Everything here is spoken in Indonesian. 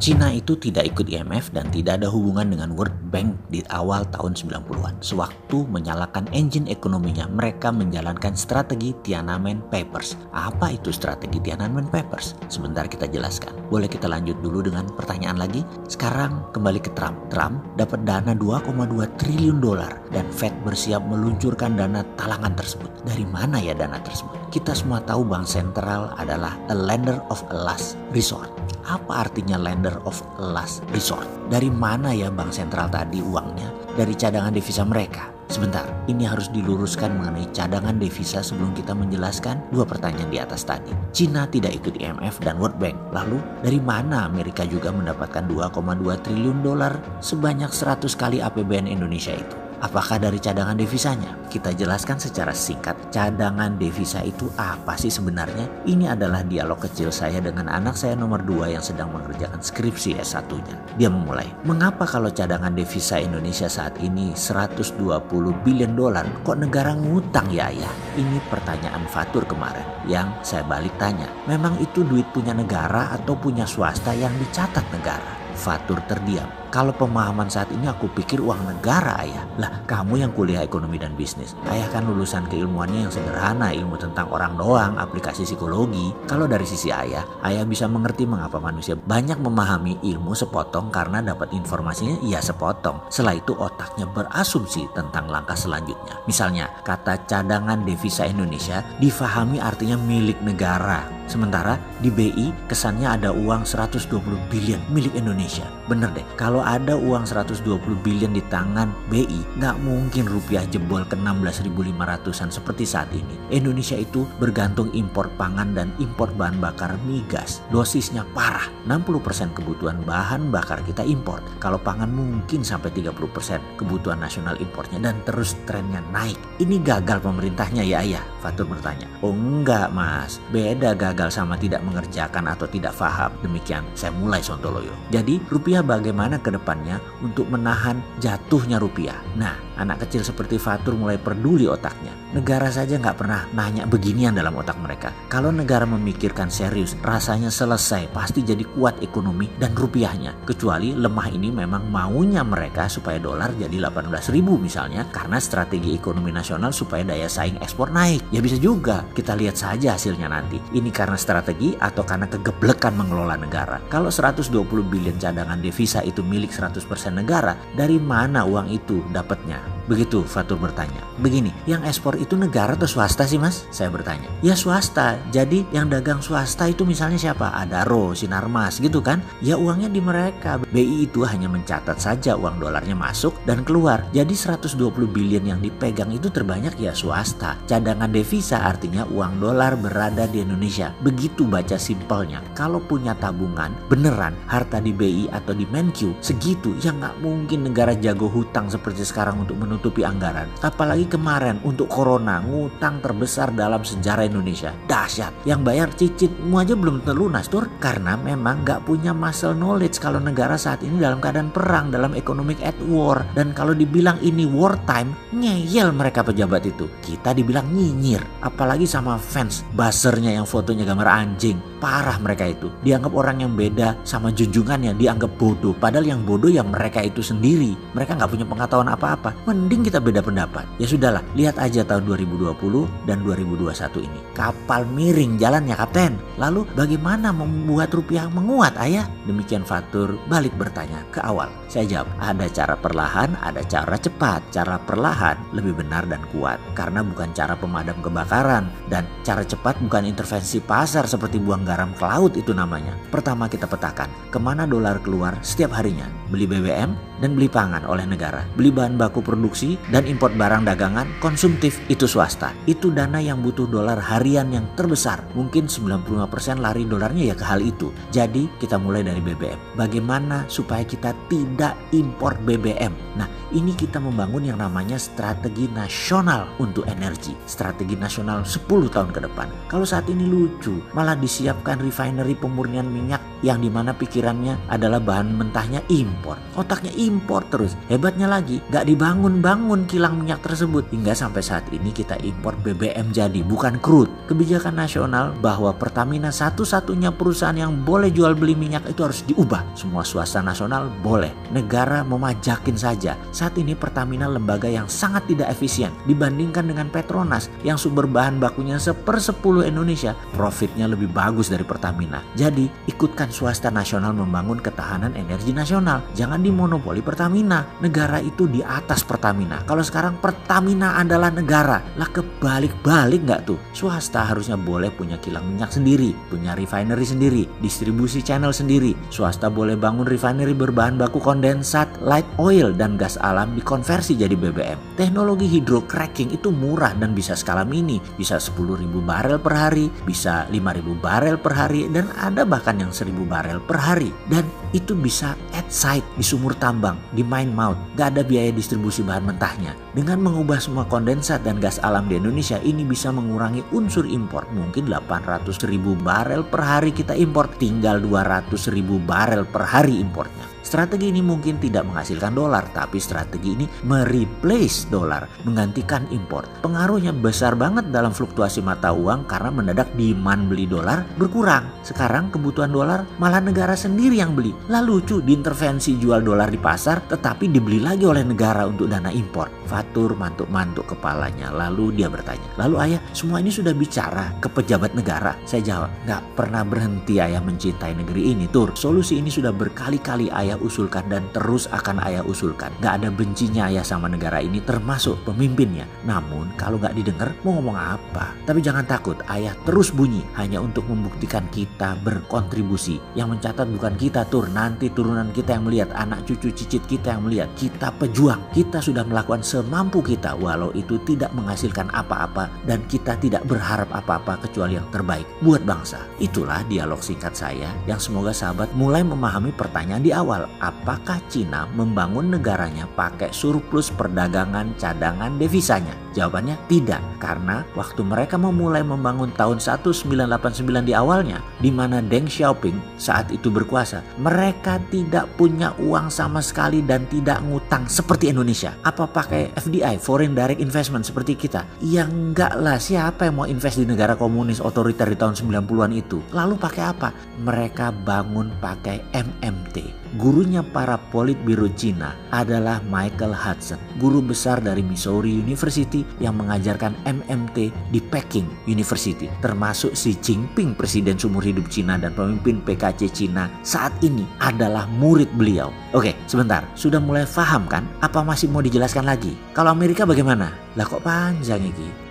Cina itu tidak ikut IMF dan tidak ada hubungan dengan World Bank di awal tahun 90-an. Sewaktu menyalakan engine ekonominya, mereka menjalankan strategi Tiananmen Papers. Apa itu strategi Tiananmen Papers? Sebentar kita jelaskan. Boleh kita lanjut dulu dengan pertanyaan lagi? Sekarang kembali ke Trump. Trump dapat dana 2,2 triliun dolar dan Fed bersiap meluncurkan dana talangan tersebut. Dari mana ya dana tersebut? Kita semua tahu bank sentral adalah a lender of a last resort. Apa artinya lender of last resort? Dari mana ya bank sentral tadi uangnya? Dari cadangan devisa mereka. Sebentar, ini harus diluruskan mengenai cadangan devisa sebelum kita menjelaskan dua pertanyaan di atas tadi. Cina tidak ikut IMF dan World Bank. Lalu, dari mana Amerika juga mendapatkan 2,2 triliun dolar sebanyak 100 kali APBN Indonesia itu? Apakah dari cadangan devisanya? Kita jelaskan secara singkat, cadangan devisa itu apa sih sebenarnya? Ini adalah dialog kecil saya dengan anak saya nomor 2 yang sedang mengerjakan skripsi S1-nya. Dia memulai, mengapa kalau cadangan devisa Indonesia saat ini 120 billion dolar, kok negara ngutang ya ayah? Ini pertanyaan Fatur kemarin yang saya balik tanya, memang itu duit punya negara atau punya swasta yang dicatat negara? Fatur terdiam. Kalau pemahaman saat ini aku pikir uang negara ayah. Lah kamu yang kuliah ekonomi dan bisnis. Ayah kan lulusan keilmuannya yang sederhana, ilmu tentang orang doang, aplikasi psikologi. Kalau dari sisi ayah bisa mengerti mengapa manusia banyak memahami ilmu sepotong karena dapat informasinya ia sepotong. Setelah itu otaknya berasumsi tentang langkah selanjutnya. Misalnya kata cadangan devisa Indonesia difahami artinya milik negara. Sementara di BI kesannya ada uang 120 billion milik Indonesia. Bener deh, kalau ada uang 120 billion di tangan BI, nggak mungkin rupiah jebol ke 16.500-an seperti saat ini. Indonesia itu bergantung impor pangan dan impor bahan bakar migas. Dosisnya parah, 60% kebutuhan bahan bakar kita impor. Kalau pangan mungkin sampai 30% kebutuhan nasional impornya dan terus trennya naik. Ini gagal pemerintahnya ya ayah? Fatur bertanya. Oh enggak mas, beda gagal sama tidak mengerjakan atau tidak paham. Demikian saya mulai sontoloyo. Jadi rupiah bagaimana ke depannya untuk menahan jatuhnya rupiah? Nah, anak kecil seperti Fatur mulai peduli otaknya. Negara saja nggak pernah nanya beginian dalam otak mereka. Kalau negara memikirkan serius, rasanya selesai, pasti jadi kuat ekonomi dan rupiahnya. Kecuali lemah ini memang maunya mereka supaya dolar jadi 18.000 misalnya, karena strategi ekonomi nasional supaya daya saing ekspor naik. Ya bisa juga, kita lihat saja hasilnya nanti. Ini karena strategi atau karena kegeblekan mengelola negara. Kalau 120 billion cadangan devisa itu milik 100% negara, dari mana uang itu dapatnya? Begitu Fatur bertanya. Begini, yang ekspor itu negara atau swasta sih mas? Saya bertanya. Ya swasta, jadi yang dagang swasta itu misalnya siapa? Adaro, Sinarmas gitu kan? Ya uangnya di mereka. BI itu hanya mencatat saja uang dolarnya masuk dan keluar. Jadi 120 billion yang dipegang itu terbanyak ya swasta. Cadangan devisa artinya uang dolar berada di Indonesia. Begitu baca simpelnya. Kalau punya tabungan beneran harta di BI atau di Menq segitu, ya nggak mungkin negara jago hutang seperti sekarang untuk menutupi anggaran. Apalagi kemarin untuk corona, ngutang terbesar dalam sejarah Indonesia. Dahsyat. Yang bayar cicitmu aja belum terlunas tur, karena memang nggak punya muscle knowledge kalau negara saat ini dalam keadaan perang, dalam economic at war. Dan kalau dibilang ini war time, ngeyel mereka pejabat itu. Kita dibilang nyinyir, apalagi sama fans buzzernya yang fotonya gambar anjing. Parah mereka itu. Dianggap orang yang beda sama junjungannya, dianggap bodoh. Padahal yang bodoh ya mereka itu sendiri. Mereka nggak punya pengetahuan apa-apa. Mending kita beda pendapat. Ya sudahlah, lihat aja tahun 2020 dan 2021 ini. Kapal miring jalannya kapten. Lalu bagaimana membuat rupiah menguat ayah? Demikian Fatur balik bertanya ke awal. Saya jawab, ada cara perlahan, ada cara cepat. Cara perlahan lebih benar dan kuat. Karena bukan cara pemadam kebakaran. Dan cara cepat bukan intervensi pasar seperti buang garam ke laut itu namanya. Pertama kita petakan, kemana dolar keluar setiap harinya. Beli BBM dan beli pangan oleh negara. Beli bahan baku produksi dan import barang dagangan konsumtif itu swasta. Itu dana yang butuh dolar harian yang terbesar. Mungkin 95% lari dolarnya ya ke hal itu. Jadi kita mulai dari BBM. Bagaimana supaya kita tidak impor BBM? Nah ini kita membangun yang namanya strategi nasional untuk energi. Strategi nasional 10 tahun ke depan. Kalau saat ini lucu, malah disiapkan refinery pemurnian minyak yang dimana pikirannya adalah bahan mentahnya impor. Otaknya impor terus. Hebatnya lagi, gak dibangun-bangun kilang minyak tersebut. Hingga sampai saat ini kita impor BBM jadi, bukan crude. Kebijakan nasional bahwa Pertamina satu-satunya perusahaan yang boleh jual beli minyak itu harus diubah. Semua swasta nasional boleh. Negara memajakin saja. Saat ini Pertamina lembaga yang sangat tidak efisien dibandingkan dengan Petronas yang sumber bahan bakunya 1/10 Indonesia. Profitnya lebih bagus dari Pertamina. Jadi ikutkan swasta nasional membangun ketahanan energi nasional. Jangan dimonopoli Pertamina. Negara itu di atas Pertamina. Kalau sekarang Pertamina adalah negara. Lah kebalik-balik nggak tuh? Swasta harusnya boleh punya kilang minyak sendiri, punya refinery sendiri, distribusi channel sendiri. Swasta boleh bangun refinery berbahan baku kondensat, light oil, dan gas alam dikonversi jadi BBM. Teknologi hydrocracking itu murah dan bisa skala mini. Bisa 10.000 barel per hari, bisa 5.000 barel per hari, dan ada bahkan yang 1.000 barel per hari. Dan itu bisa at site, di sumur tambang, di mine mouth. Gak ada biaya distribusi bahan mentahnya. Dengan mengubah semua kondensat dan gas alam di Indonesia, ini bisa mengurangi unsur impor. Mungkin 800.000 barel per hari kita impor, tinggal 200.000 barel per hari importnya. Strategi ini mungkin tidak menghasilkan dolar, tapi strategi ini mereplace dolar, menggantikan impor. Pengaruhnya besar banget dalam fluktuasi mata uang karena mendadak demand beli dolar berkurang. Sekarang kebutuhan dolar malah negara sendiri yang beli. Lah lucu, diintervensi jual dolar di pasar tetapi dibeli lagi oleh negara untuk dana impor. Fatur mantuk-mantuk kepalanya, lalu dia bertanya, "Lalu ayah, semua ini sudah bicara ke pejabat negara?" Saya jawab, "Gak pernah berhenti ayah mencintai negeri ini, Tur. Solusi ini sudah berkali-kali ayah usulkan dan terus akan ayah usulkan. Gak ada bencinya ayah sama negara ini, termasuk pemimpinnya. Namun kalau gak didengar mau ngomong apa? Tapi jangan takut, ayah terus bunyi hanya untuk membuktikan kita berkontribusi. Yang mencatat bukan kita, Tur. Nanti turunan kita yang melihat, anak cucu cicit kita yang melihat. Kita pejuang. Kita sudah melakukan semampu kita walau itu tidak menghasilkan apa-apa dan kita tidak berharap apa-apa kecuali yang terbaik buat bangsa." Itulah dialog singkat saya yang semoga sahabat mulai memahami pertanyaan di awal. Apakah Cina membangun negaranya pakai surplus perdagangan cadangan devisanya? Jawabannya tidak, karena waktu mereka memulai membangun tahun 1989 di awalnya, di mana Deng Xiaoping saat itu berkuasa, mereka tidak punya uang sama sekali dan tidak ngutang seperti Indonesia. Apa pakai FDI, Foreign Direct Investment seperti kita? Ya enggak lah, siapa yang mau invest di negara komunis otoriter di tahun 90-an itu? Lalu pakai apa? Mereka bangun pakai MMT. Gurunya para politbiro Cina adalah Michael Hudson, guru besar dari Missouri University yang mengajarkan MMT di Peking University. Termasuk Xi Jinping, presiden seumur hidup Cina dan pemimpin PKC Cina saat ini adalah murid beliau. Oke, sebentar. Sudah mulai paham kan? Apa masih mau dijelaskan lagi? Kalau Amerika bagaimana? Lah kok panjang ini?